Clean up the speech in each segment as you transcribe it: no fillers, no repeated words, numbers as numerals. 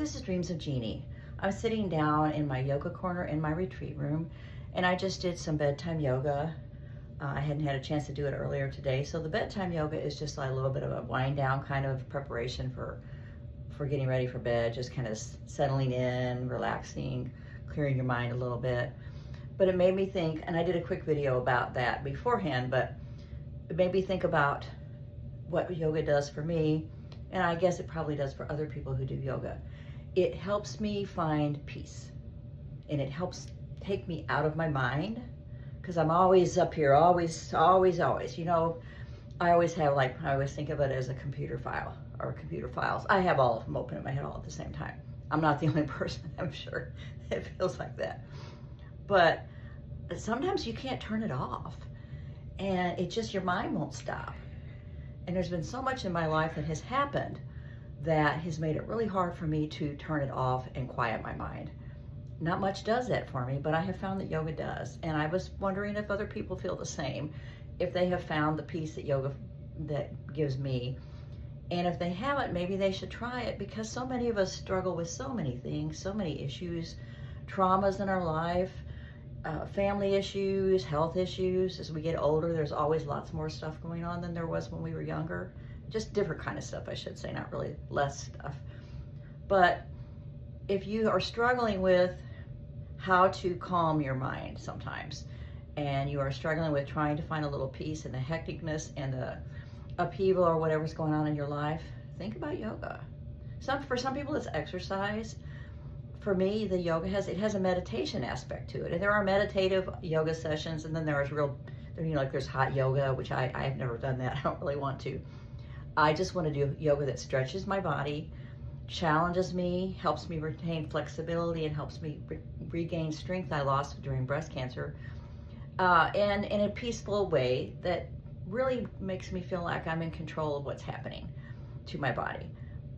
This is Dreams of Jeannie. I'm sitting down in my yoga corner in my retreat room, and I just did some bedtime yoga. I hadn't had a chance to do it earlier today, so the bedtime yoga is just like a little bit of a wind down kind of preparation for getting ready for bed, just kind of settling in, relaxing, clearing your mind a little bit. But it made me think, and I did a quick video about that beforehand, but it made me think about what yoga does for me, and I guess it probably does for other people who do yoga. It helps me find peace, and it helps take me out of my mind, because I'm always up here, always, you know. I always have, like, I always think of it as a computer file or computer files. I have all of them open in my head all at the same time. I'm not the only person, I'm sure, it feels like that. But sometimes you can't turn it off, and it just, your mind won't stop. And there's been so much in my life that has happened that has made it really hard for me to turn it off and quiet my mind. Not much does that for me, but I have found that yoga does. And I was wondering if other people feel the same, if they have found the peace that yoga that gives me. And if they haven't, maybe they should try it, because so many of us struggle with so many things, so many issues, traumas in our life, family issues, health issues. As we get older, there's always lots more stuff going on than there was when we were younger. Just different kind of stuff, I should say, not really less stuff. But if you are struggling with how to calm your mind sometimes, and you are struggling with trying to find a little peace in the hecticness and the upheaval or whatever's going on in your life, think about yoga. For some people, it's exercise. For me, the yoga has a meditation aspect to it. And there are meditative yoga sessions, and then there's like there's hot yoga, which I have never done that. I don't really want to. I just want to do yoga that stretches my body, challenges me, helps me retain flexibility, and helps me regain strength I lost during breast cancer, and in a peaceful way that really makes me feel like I'm in control of what's happening to my body,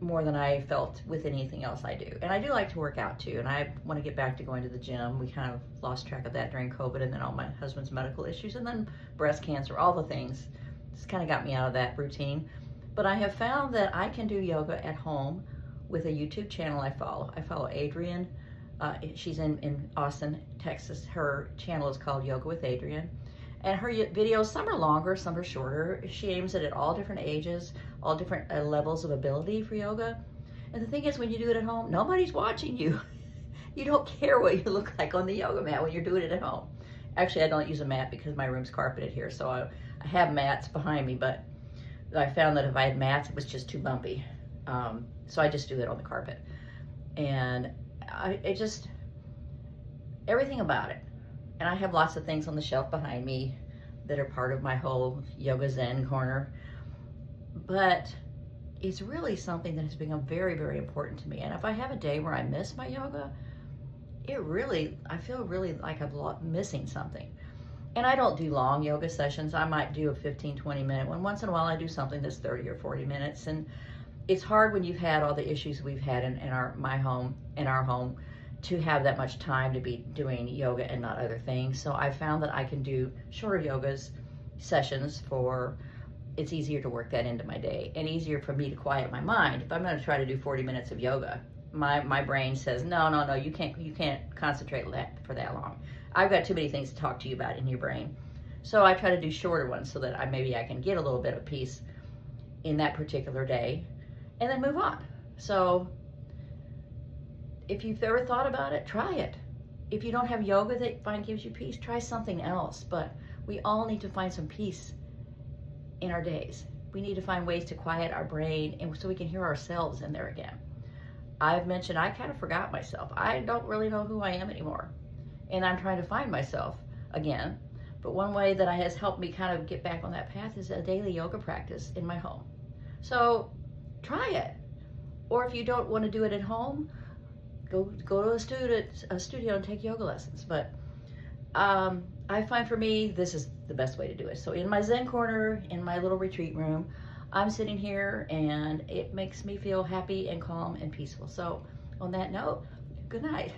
more than I felt with anything else I do. And I do like to work out too, and I want to get back to going to the gym. We kind of lost track of that during COVID, and then all my husband's medical issues, and then breast cancer, all the things just kind of got me out of that routine. But I have found that I can do yoga at home with a YouTube channel I follow. I follow Adriene. She's in Austin, Texas. Her channel is called Yoga with Adriene. And her videos, some are longer, some are shorter. She aims it at all different ages, all different levels of ability for yoga. And the thing is, when you do it at home, nobody's watching you. You don't care what you look like on the yoga mat when you're doing it at home. Actually, I don't use a mat because my room's carpeted here, so I have mats behind me, but I found that if I had mats, it was just too bumpy. So I just do it on the carpet. And everything about it. And I have lots of things on the shelf behind me that are part of my whole yoga zen corner. But it's really something that has become very, very important to me. And if I have a day where I miss my yoga, I feel really like I'm missing something. And I don't do long yoga sessions. I might do a 15, 20 minute one. Once in a while I do something that's 30 or 40 minutes. And it's hard when you've had all the issues we've had in our home, to have that much time to be doing yoga and not other things. So I found that I can do shorter sessions it's easier to work that into my day, and easier for me to quiet my mind. If I'm gonna try to do 40 minutes of yoga, my brain says, no, you can't concentrate for that long. I've got too many things to talk to you about in your brain. So I try to do shorter ones so that maybe I can get a little bit of peace in that particular day, and then move on. So if you've ever thought about it, try it. If you don't have yoga that gives you peace, try something else. But we all need to find some peace in our days. We need to find ways to quiet our brain, and so we can hear ourselves in there again. I've mentioned I kind of forgot myself. I don't really know who I am anymore, and I'm trying to find myself again. But one way that has helped me kind of get back on that path is a daily yoga practice in my home. So try it. Or if you don't want to do it at home, go to a studio and take yoga lessons. But I find for me, this is the best way to do it. So in my Zen corner, in my little retreat room, I'm sitting here, and it makes me feel happy and calm and peaceful. So on that note, good night.